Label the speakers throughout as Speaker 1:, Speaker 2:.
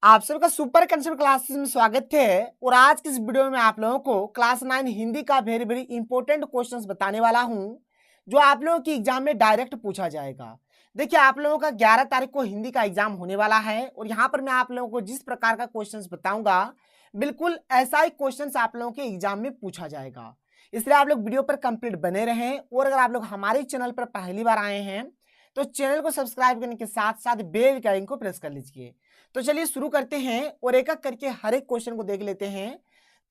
Speaker 1: आप सबका super concept classes में स्वागत है। और आज की इस वीडियो में आप लोगों को क्लास 9 हिंदी का वेरी वेरी इंपॉर्टेंट क्वेश्चंस बताने वाला हूं, जो आप लोगों की एग्जाम में डायरेक्ट पूछा जाएगा। देखिए, आप लोगों का 11 तारीख को हिंदी का एग्जाम होने वाला है और यहाँ पर मैं आप लोगों को जिस प्रकार का क्वेश्चंस बताऊंगा, बिल्कुल ऐसा ही क्वेश्चंस आप लोगों के एग्जाम में पूछा जाएगा। इसलिए आप लोग वीडियो पर कंप्लीट बने रहें। और अगर आप लोग हमारे चैनल पर पहली बार आए हैं तो चैनल को सब्सक्राइब करने के साथ साथ बेल के आइकन को प्रेस कर लीजिए। तो चलिए शुरू करते हैं और एक एक करके हर एक क्वेश्चन को देख लेते हैं।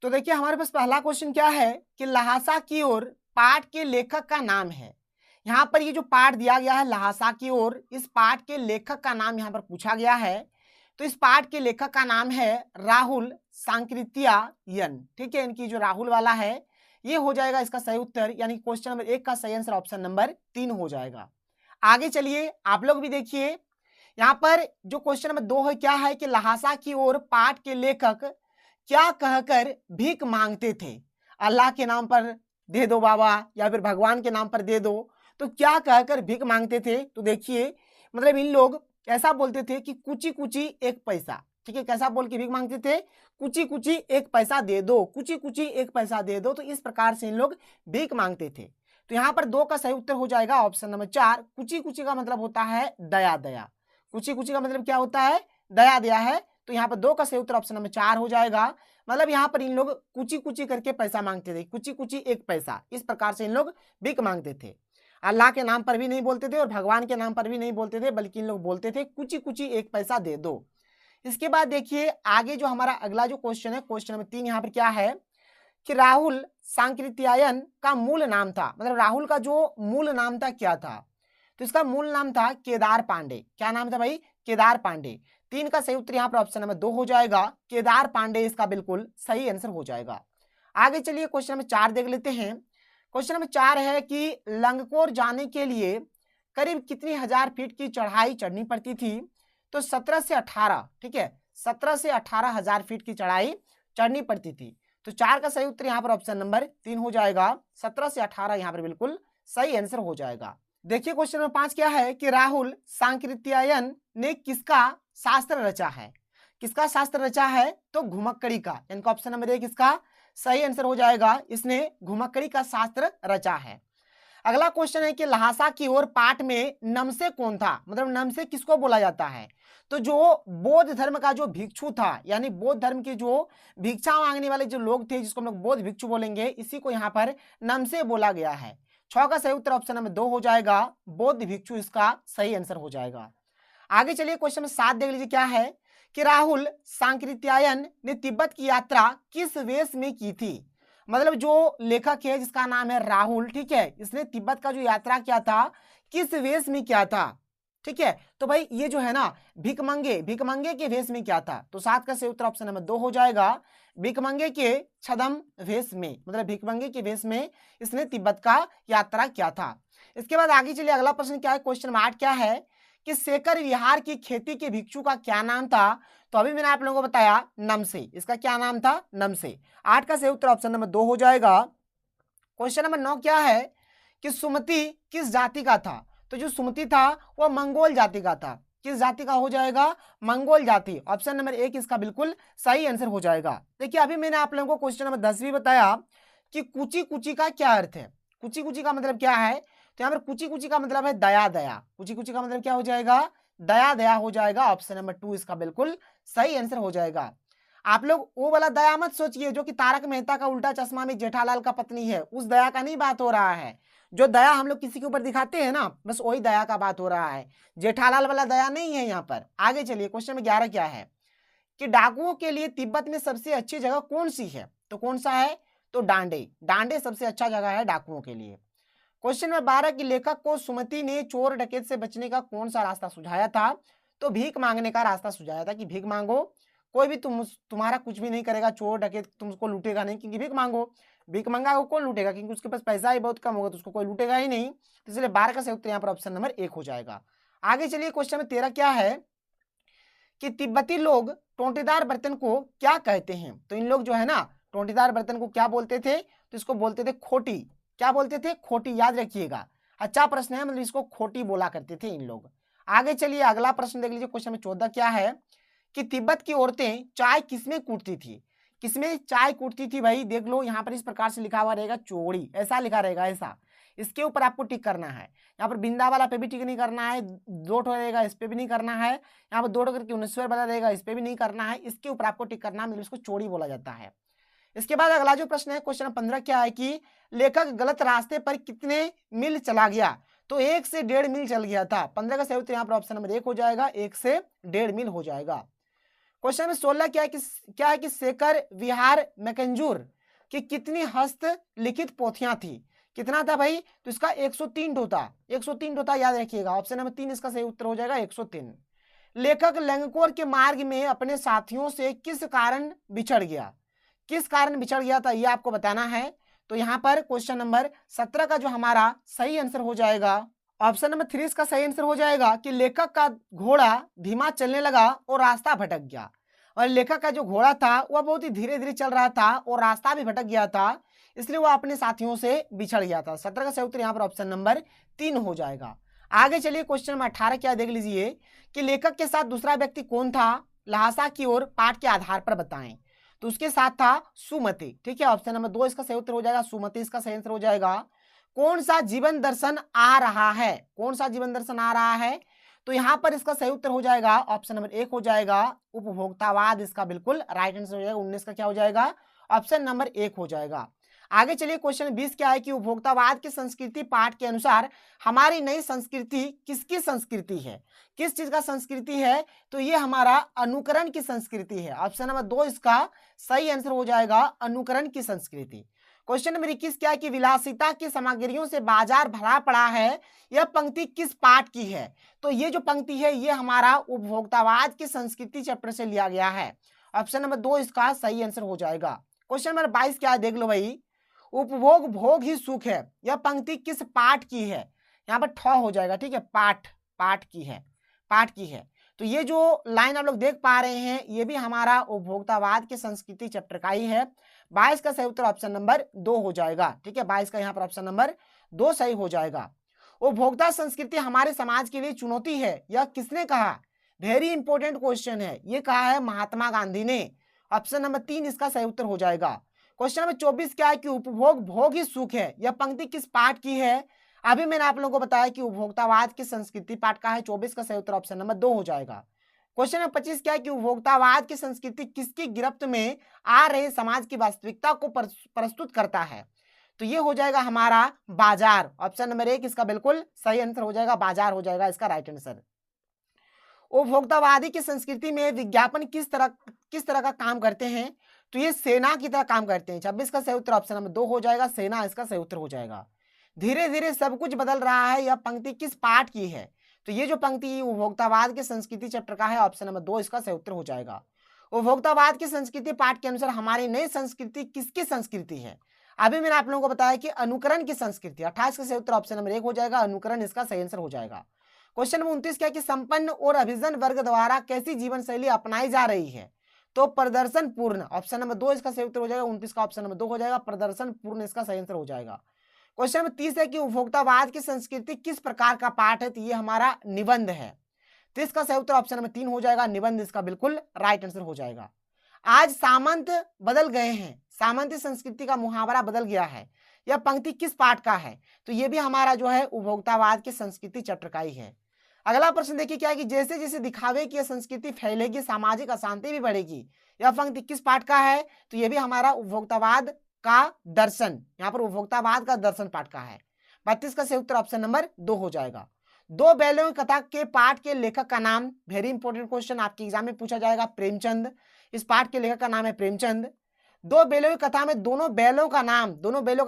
Speaker 1: तो देखिए, हमारे पास पहला क्वेश्चन क्या है कि लहासा की ओर पाठ के लेखक का नाम है। यहाँ पर ये जो पाठ दिया गया है लहासा की ओर, इस पाठ के लेखक का नाम यहाँ पर पूछा गया है। तो इस पाठ के लेखक का नाम है राहुल सांकृत्यायन। ठीक है, इनकी जो राहुल वाला है ये हो जाएगा इसका सही उत्तर, यानी क्वेश्चन नंबर 1 का सही आंसर ऑप्शन नंबर 3 हो जाएगा। आगे चलिए, आप लोग भी देखिए, यहाँ पर जो क्वेश्चन नंबर 2 है क्या है कि लहासा की ओर पाठ के लेखक क्या कहकर भीख मांगते थे। अल्लाह के नाम पर दे दो बाबा, या फिर भगवान के नाम पर दे दो। तो क्या कहकर भीख मांगते थे, तो देखिए मतलब इन लोग ऐसा बोलते थे कि कुची कुची एक पैसा। ठीक है, कैसा बोल के भीख मांगते थे, कुची कुची एक पैसा दे दो, कुची कुची एक पैसा दे दो। तो इस प्रकार से इन लोग भीख मांगते थे। तो यहाँ पर 2 का सही उत्तर हो जाएगा ऑप्शन नंबर 4। कुची कुची का मतलब होता है दया दया। कुची कुची का मतलब क्या होता है, दया दया है। तो यहाँ पर 2 का सही उत्तर ऑप्शन नंबर 4 हो जाएगा। मतलब यहाँ पर इन लोग कुची कुची करके पैसा मांगते थे, कुची कुची एक पैसा, इस प्रकार से इन लोग भीख मांगते थे। अल्लाह के नाम पर भी नहीं बोलते थे और भगवान के नाम पर भी नहीं बोलते थे, बल्कि इन लोग बोलते थे कुची कुची एक पैसा दे दो। इसके बाद देखिए आगे जो हमारा अगला जो क्वेश्चन है, क्वेश्चन नंबर 3 यहाँ पर क्या है कि राहुल सांकृत्यायन का मूल नाम था। मतलब राहुल का जो मूल नाम था क्या था, तो इसका मूल नाम था केदार पांडे। क्या नाम था भाई, केदार पांडे। 3 का सही उत्तर यहाँ पर ऑप्शन नंबर 2 हो जाएगा, केदार पांडे इसका बिल्कुल सही आंसर हो जाएगा। आगे चलिए क्वेश्चन नंबर 4 देख लेते हैं। क्वेश्चन नंबर 4 है कि लंगकोर जाने के लिए करीब कितनी हजार फीट की चढ़ाई चढ़नी पड़ती थी। तो 17 से 18, ठीक है, 17 से 18 हजार फीट की चढ़ाई चढ़नी पड़ती थी। तो 4 का सही उत्तर यहाँ पर ऑप्शन नंबर 3 हो जाएगा, 17 से 18 यहाँ पर बिल्कुल सही आंसर हो जाएगा। देखिए क्वेश्चन नंबर 5 क्या है कि राहुल सांकृत्यायन ने किसका शास्त्र रचा है। किसका शास्त्र रचा है, तो घुमक्कड़ी का, यानी ऑप्शन नंबर 1 इसका सही आंसर हो जाएगा। इसने घुमक्कड़ी का शास्त्र रचा है। अगला क्वेश्चन है कि लहासा की ओर पाठ में नमसे कौन था। मतलब नमसे किसको बोला जाता है, तो जो बौद्ध धर्म का जो भिक्षु था, यानी बौद्ध धर्म के जो भिक्षा मांगने वाले जो लोग थे, जिसको हम लोग बौद्ध भिक्षु बोलेंगे, इसी को यहाँ पर नमसे बोला गया है। 6 का सही उत्तर ऑप्शन नंबर 2 हो जाएगा, बौद्ध भिक्षु इसका सही आंसर हो जाएगा। आगे चलिए क्वेश्चन नंबर 7 देख लीजिए क्या है कि राहुल सांकृत्यायन ने तिब्बत की यात्रा किस वेश में की थी। मतलब जो लेखक है जिसका नाम है राहुल, ठीक है, इसने तिब्बत का जो यात्रा किया था किस वेश में किया था। ठीक है, तो भाई ये जो है ना भिकमंगे के वेश में क्या था। तो 7 का सही उत्तर ऑप्शन नंबर 2 हो जाएगा, भिकमंगे के छदम वेश में, मतलब भिकमंगे के वेश में इसने तिब्बत का यात्रा किया था। इसके बाद आगे चलिए अगला प्रश्न क्या है, क्वेश्चन नंबर 8 क्या है कि शेखर विहार की खेती के भिक्षु का क्या नाम था। तो अभी मैंने आप लोगों को बताया नमसे, इसका क्या नाम था, नमसे। 8 का सही उत्तर ऑप्शन नंबर 2 हो जाएगा। क्वेश्चन नंबर 9 क्या है कि सुमति किस जाति का था। तो जो सुमति था वह मंगोल जाति का था। किस जाति का हो जाएगा, मंगोल जाति। ऑप्शन नंबर 1 इसका बिल्कुल सही आंसर हो जाएगा। देखिए अभी मैंने आप लोगों को क्वेश्चन नंबर 10 भी बताया कि कुची कुची का क्या अर्थ है। कुची कुची का मतलब क्या है, तो यहाँ पर कुची कुची का मतलब है दया दया। कुची कुची का मतलब क्या हो जाएगा, दया दया हो जाएगा। ऑप्शन नंबर 2 इसका बिल्कुल सही आंसर हो जाएगा। आप लोग वो वाला दया मत सोचिए जो कि तारक मेहता का उल्टा चश्मा में जेठालाल का पत्नी है, उस दया का नहीं बात हो रहा है। जो दया हम लोग किसी के ऊपर दिखाते हैं ना, बस वही दया का बात हो रहा है, जेठालाल वाला दया नहीं है यहाँ पर। आगे चलिए क्वेश्चन नंबर 11 क्या है कि डाकुओं के लिए तिब्बत में सबसे अच्छी जगह कौन सी है। तो कौन सा है, तो डांडे। डांडे सबसे अच्छा जगह है डाकुओं के लिए। क्वेश्चन नंबर 12 की लेखक को सुमति ने चोर डकैत से बचने का कौन सा रास्ता सुझाया था। तो भीख मांगने का रास्ता सुझाया था कि भीख मांगो, कोई भी तुम्हारा कुछ भी नहीं करेगा, चोर डकैत तुमको लूटेगा नहीं, क्योंकि भीख मांगो। भीख मांगा को कौन लूटेगा, क्योंकि उसके पास पैसा ही बहुत कम होगा, तो उसको कोई लूटेगा ही नहीं। तो इसलिए 12 का सही उत्तर यहाँ पर ऑप्शन नंबर 1 हो जाएगा। आगे चलिए क्वेश्चन नंबर 13 क्या है कि तिब्बती लोग टोंटेदार बर्तन को क्या कहते हैं। तो इन लोग जो है ना टोंटेदार बर्तन को क्या बोलते थे, तो इसको बोलते थे खोटी। क्या बोलते थे, खोटी, याद रखिएगा। अच्छा प्रश्न है, मतलब इसको खोटी बोला करते थे इन लोग। आगे चलिए अगला प्रश्न देख लीजिए, क्वेश्चन नंबर 14 क्या है कि तिब्बत की औरतें चाय किसमें कूटती थी? किसमें चाय कूटती थी भाई? देख लो यहाँ पर इस प्रकार से लिखा हुआ रहेगा चोड़ी, ऐसा लिखा रहेगा, ऐसा। इसके ऊपर आपको टिक करना है। यहाँ पर बिंदा वाला पे भी टिक नहीं करना है, दो ठो रहेगा इस पे भी नहीं करना है, यहाँ पर दो ठो करके उन्नीसवें वाला रहेगा इस पे भी नहीं करना है, इसके ऊपर आपको टिक करना है, मतलब इसको चोड़ी बोला जाता है। इसके बाद अगला जो प्रश्न है क्वेश्चन 15 क्या है कि लेखक गलत रास्ते पर कितने मील चला गया? तो 1 से 1.5 मील चल गया था। 15 का सही उत्तर यहाँ पर ऑप्शन नंबर 1 हो जाएगा, 1 से 1.5 मील हो जाएगा। क्वेश्चन नंबर 16 क्या है कि शेखर विहार मैकेंजूर की कितनी हस्तलिखित पोथियां थी? कितना था भाई? तो इसका 103 ढोता, 103 ढोता याद रखिएगा। ऑप्शन नंबर 3 इसका सही उत्तर हो जाएगा, 103। लेखक लंगकोर के मार्ग में अपने साथियों से किस कारण बिछड़ गया? किस कारण बिछड़ गया था, यह आपको बताना है। तो यहाँ पर क्वेश्चन नंबर 17 का जो हमारा सही आंसर हो जाएगा, ऑप्शन नंबर 3 इसका सही आंसर हो जाएगा कि लेखक का घोड़ा धीमा चलने लगा और रास्ता भटक गया। और लेखक का जो घोड़ा था वह बहुत ही धीरे धीरे चल रहा था और रास्ता भी भटक गया था, इसलिए वह अपने साथियों से बिछड़ गया था। 17 का सही उत्तर यहाँ पर ऑप्शन नंबर 3 हो जाएगा। आगे चलिए क्वेश्चन नंबर 18 क्या देख लीजिए कि लेखक के साथ दूसरा व्यक्ति कौन था? लहासा की ओर पाठ के आधार पर बताएं। तो उसके साथ था सुमति, ठीक है। ऑप्शन नंबर 2 इसका सही उत्तर हो जाएगा, सुमति इसका सही आंसर हो जाएगा। कौन सा जीवन दर्शन आ रहा है? कौन सा जीवन दर्शन आ रहा है? तो यहां पर इसका सही उत्तर हो जाएगा, ऑप्शन नंबर 1 हो जाएगा, उपभोक्तावाद इसका बिल्कुल राइट आंसर हो जाएगा। 19 का क्या हो जाएगा? ऑप्शन नंबर 1 हो जाएगा। आगे चलिए क्वेश्चन 20 क्या है कि उपभोक्तावाद की संस्कृति पाठ के अनुसार हमारी नई संस्कृति किसकी संस्कृति है? किस चीज का संस्कृति है? तो ये हमारा अनुकरण की संस्कृति है। ऑप्शन नंबर 2 इसका सही आंसर हो जाएगा, अनुकरण की संस्कृति। क्वेश्चन नंबर 21 क्या है कि विलासिता की सामग्रियों से बाजार भरा पड़ा है, यह पंक्ति किस पाठ की है? तो ये जो पंक्ति है ये हमारा उपभोक्तावाद की संस्कृति चैप्टर से लिया गया है। ऑप्शन नंबर 2 इसका सही आंसर हो जाएगा। क्वेश्चन नंबर 22 क्या है देख लो भाई, उपभोग भोग ही सुख है, यह पंक्ति किस पाठ की है? यहाँ पर ठ हो जाएगा, ठीक है, पाठ, पाठ की है, पाठ की है। तो ये जो लाइन आप लोग देख पा रहे हैं ये भी हमारा उपभोक्तावाद की संस्कृति चैप्टर का ही है। 22 का सही उत्तर ऑप्शन नंबर 2 हो जाएगा, ठीक है। 22 का यहाँ पर ऑप्शन नंबर 2 सही हो जाएगा। उपभोक्ता संस्कृति हमारे समाज के लिए चुनौती है, यह किसने कहा? वेरी इंपॉर्टेंट क्वेश्चन है, ये कहा है महात्मा गांधी ने। ऑप्शन नंबर 3 इसका सही उत्तर हो जाएगा। क्वेश्चन नंबर 24 क्या है कि उपभोग भोग ही सुख है, यह पंक्ति किस पाठ की है? अभी मैंने आप लोगों को बताया कि उपभोक्तावाद की संस्कृति पाठ का है। 24 का सही उत्तर ऑप्शन नंबर 2 हो जाएगा। क्वेश्चन नंबर 25 क्या है कि उपभोक्तावाद की संस्कृति किसकी गिरफ्त में आ रहे समाज की वास्तविकता को प्रस्तुत करता है? तो ये हो जाएगा हमारा बाजार। ऑप्शन नंबर 1 इसका बिल्कुल सही आंसर हो जाएगा, बाजार हो जाएगा इसका राइट आंसर। उपभोक्तावादी की संस्कृति में विज्ञापन किस तरह का काम करते हैं? तो ये सेना की तरह काम करते हैं। 26 का सही उत्तर ऑप्शन नंबर 2 हो जाएगा, सेना इसका सही उत्तर हो जाएगा। धीरे धीरे सब कुछ बदल रहा है, यह पंक्ति किस पाठ की है? तो ये जो पंक्ति उपभोक्तावाद की संस्कृति चैप्टर का है, ऑप्शन नंबर 2 इसका सही उत्तर हो जाएगा। उपभोक्तावाद की संस्कृति पाठ के अनुसार हमारी नई संस्कृति किसकी संस्कृति है? अभी मैंने आप लोगों को बताया कि अनुकरण की संस्कृति। 28 का सही उत्तर ऑप्शन नंबर 1 हो जाएगा, अनुकरण इसका सही आंसर हो जाएगा। क्वेश्चन नंबर 29 क्या है कि संपन्न और अभिजन वर्ग द्वारा कैसी जीवन शैली अपनाई जा रही है? तो प्रदर्शन पूर्ण, ऑप्शन नंबर 2 इसका सही उत्तर हो जाएगा। 29 का ऑप्शन नंबर 2 हो जाएगा, प्रदर्शन पूर्ण इसका सही आंसर हो जाएगा। क्वेश्चन नंबर 30 है कि उपभोक्तावाद की संस्कृति किस प्रकार का पाठ है? तो ये हमारा निबंध है। तो इसका सही उत्तर ऑप्शन नंबर 3 हो जाएगा, निबंध इसका बिल्कुल राइट आंसर हो जाएगा। आज सामंत बदल गए हैं, सामंत संस्कृति का मुहावरा बदल गया है, यह पंक्ति किस पाठ का है? तो ये भी हमारा जो है उपभोक्तावाद की संस्कृति चैप्टर का ही है। अगला प्रश्न देखिए क्या है कि जैसे जैसे दिखावे की संस्कृति फैलेगी सामाजिक अशांति भी बढ़ेगी, यह पंक्ति किस पाठ का है? तो यह भी हमारा उपभोक्तावाद का दर्शन, यहाँ पर उपभोक्तावाद का दर्शन पाठ का है। 32 का सही उत्तर ऑप्शन नंबर 2 हो जाएगा। दो बैलों की कथा के पाठ के लेखक का नाम, वेरी इंपॉर्टेंट क्वेश्चन आपके एग्जाम में पूछा जाएगा, प्रेमचंद। इस पाठ के लेखक का नाम है प्रेमचंद। दो बैलों की कथा में दोनों बैलों का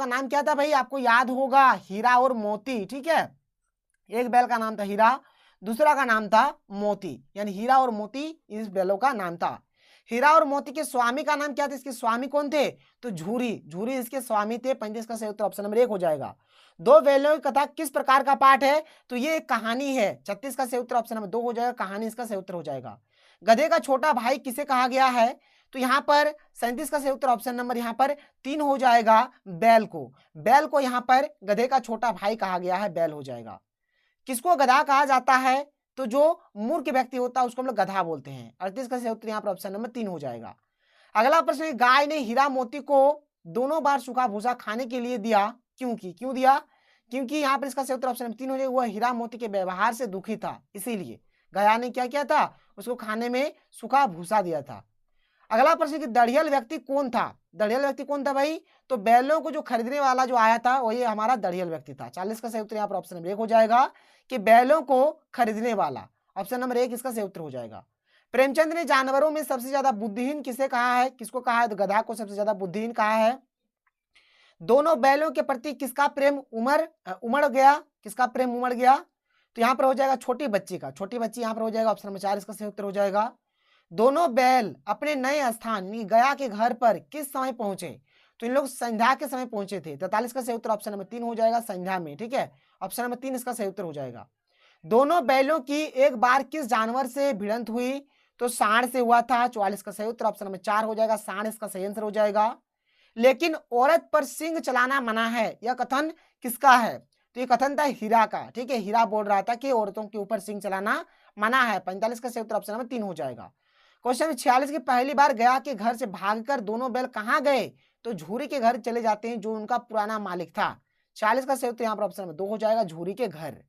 Speaker 1: नाम क्या था भाई? आपको याद होगा, हीरा और मोती, ठीक है। एक बैल का नाम था हीरा, दूसरा का नाम था मोती, यानी हीरा और मोती इस बैलों का नाम था। हीरा और मोती के स्वामी का नाम क्या था? इसके स्वामी कौन थे? तो झूरी इसके स्वामी थे। 35 का सही उत्तर ऑप्शन नंबर 1 हो जाएगा। दो बैलों की कथा किस प्रकार का पाठ है? तो ये एक कहानी है। 36 का सही उत्तर ऑप्शन नंबर 2 हो जाएगा, कहानी इसका सही उत्तर हो जाएगा। गधे का छोटा भाई किसे कहा गया है? तो यहाँ पर 37 का सही उत्तर ऑप्शन नंबर यहाँ पर 3 हो जाएगा, बैल को यहाँ पर गधे का छोटा भाई कहा गया है, बैल हो जाएगा। किसको गधा कहा जाता है? तो जो मूर्ख व्यक्ति होता है उसको हम लोग गधा बोलते हैं। 38 का सही उत्तर यहाँ पर ऑप्शन नंबर 3 हो जाएगा। अगला प्रश्न है, गाय ने हीरा मोती को दोनों बार सूखा भूसा खाने के लिए दिया, क्यों दिया? क्योंकि यहाँ पर इसका सही उत्तर ऑप्शन नंबर 3 हो जाएगा, वह हीरा मोती के व्यवहार से दुखी था, इसीलिए गया ने क्या किया था, उसको खाने में सूखा भूसा दिया था। अगला प्रश्न कि दढ़ियल व्यक्ति कौन था? दढ़ियल व्यक्ति कौन था भाई? तो बैलों को जो खरीदने वाला जो आया था वही हमारा दढ़ियल व्यक्ति था। 40 का सही उत्तर यहाँ पर ऑप्शन नंबर 1 हो जाएगा कि बैलों को खरीदने वाला, ऑप्शन नंबर 1 इसका सही उत्तर हो जाएगा। प्रेमचंद ने जानवरों में सबसे ज्यादा बुद्धिहीन किसे कहा है? किसको कहा है? तो गधा को सबसे ज्यादा बुद्धिहीन कहा है। दोनों बैलों के प्रति किसका प्रेम उमड़ गया? किसका प्रेम उमड़ गया? तो यहाँ पर हो जाएगा छोटी बच्ची का, छोटी बच्ची यहाँ पर हो जाएगा ऑप्शन नंबर 4 इसका सही उत्तर हो जाएगा। दोनों बैल अपने नए स्थान गया के घर पर किस समय पहुंचे? तो इन लोग संध्या के समय पहुंचे थे। 43 का सही उत्तर ऑप्शन नंबर 3 हो जाएगा, संध्या में। ठीक है, ऑप्शन नंबर 3 इसका सही उत्तर हो जाएगा। दोनों बैलों की एक बार किस जानवर से भिड़ंत हुई? तो सांड से हुआ था। 44 का सही उत्तर ऑप्शन नंबर 4 हो जाएगा, सांड इसका सही आंसर हो जाएगा। लेकिन औरत पर सिंग चलाना मना है, यह कथन किसका है? तो ये कथन था हीरा का। ठीक है, हीरा बोल रहा था कि औरतों के ऊपर सिंग चलाना मना है। 45 का सही उत्तर ऑप्शन नंबर 3 हो जाएगा। क्वेश्चन 46 की पहली बार गया के घर से भागकर दोनों बैल कहां गए? तो झूरी के घर चले जाते हैं, जो उनका पुराना मालिक था। 40 का सही उत्तर यहाँ पर ऑप्शन नंबर 2 हो जाएगा, झूरी के घर।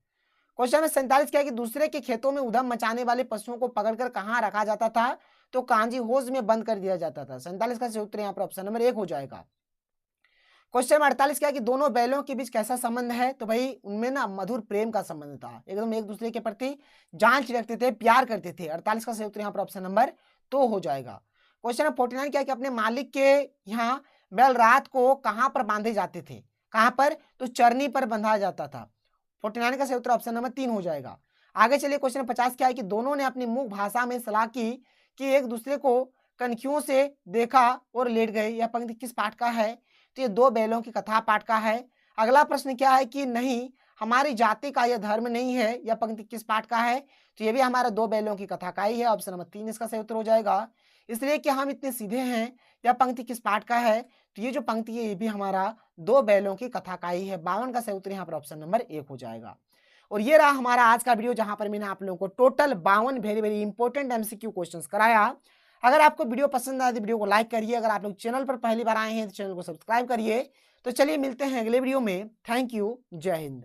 Speaker 1: क्वेश्चन 47 क्या है कि दूसरे के खेतों में उधम मचाने वाले पशुओं को पकड़कर कहां रखा जाता था? तो कांजी होज में बंद कर दिया जाता था। 47 का सही उत्तर यहाँ पर ऑप्शन नंबर 1 हो जाएगा। क्वेश्चन 48 क्या है कि दोनों बैलों के बीच कैसा संबंध है? तो भाई उनमें ना मधुर प्रेम का संबंध था, एकदम एक दूसरे के प्रति जांच रखते थे, प्यार करते थे। 48 का सही उत्तर यहाँ पर ऑप्शन नंबर 2 हो जाएगा। क्वेश्चन 49 क्या है कि अपने मालिक के यहाँ बैल रात को कहां पर बांधे जाते थे? कहां पर? तो चरनी पर बंधा जाता था। 49 का सही उत्तर ऑप्शन नंबर 3 हो जाएगा। आगे चलिए, क्वेश्चन 50 क्या है कि दोनों ने अपनी मुख भाषा में सलाह की कि एक दूसरे को कनखियों से देखा और लेट गए। यह पंक्ति किस पाठ का है? तो ये दो बैलों की कथा पाठ का है। अगला प्रश्न क्या है कि नहीं हमारी जाति का यह धर्म नहीं है, यह पंक्ति किस पाठ का है? तो ये भी हमारा दो बैलों की कथा का ही है। ऑप्शन नंबर 3 इसका सही उत्तर हो जाएगा। इसलिए कि हम इतने सीधे हैं, यह पंक्ति किस पाठ का है? तो ये जो पंक्ति है ये भी हमारा दो बैलों की कथा का ही है। 52 का सही उत्तर यहाँ पर ऑप्शन नंबर 1 हो जाएगा। और ये रहा हमारा आज का वीडियो, जहां पर मैंने आप लोगों को total 52 very very important MCQ questions कराया। अगर आपको वीडियो पसंद आए तो वीडियो को लाइक करिए। अगर आप लोग चैनल पर पहली बार आए हैं तो चैनल को सब्सक्राइब करिए। तो चलिए मिलते हैं अगले वीडियो में। थैंक यू, जय हिंद।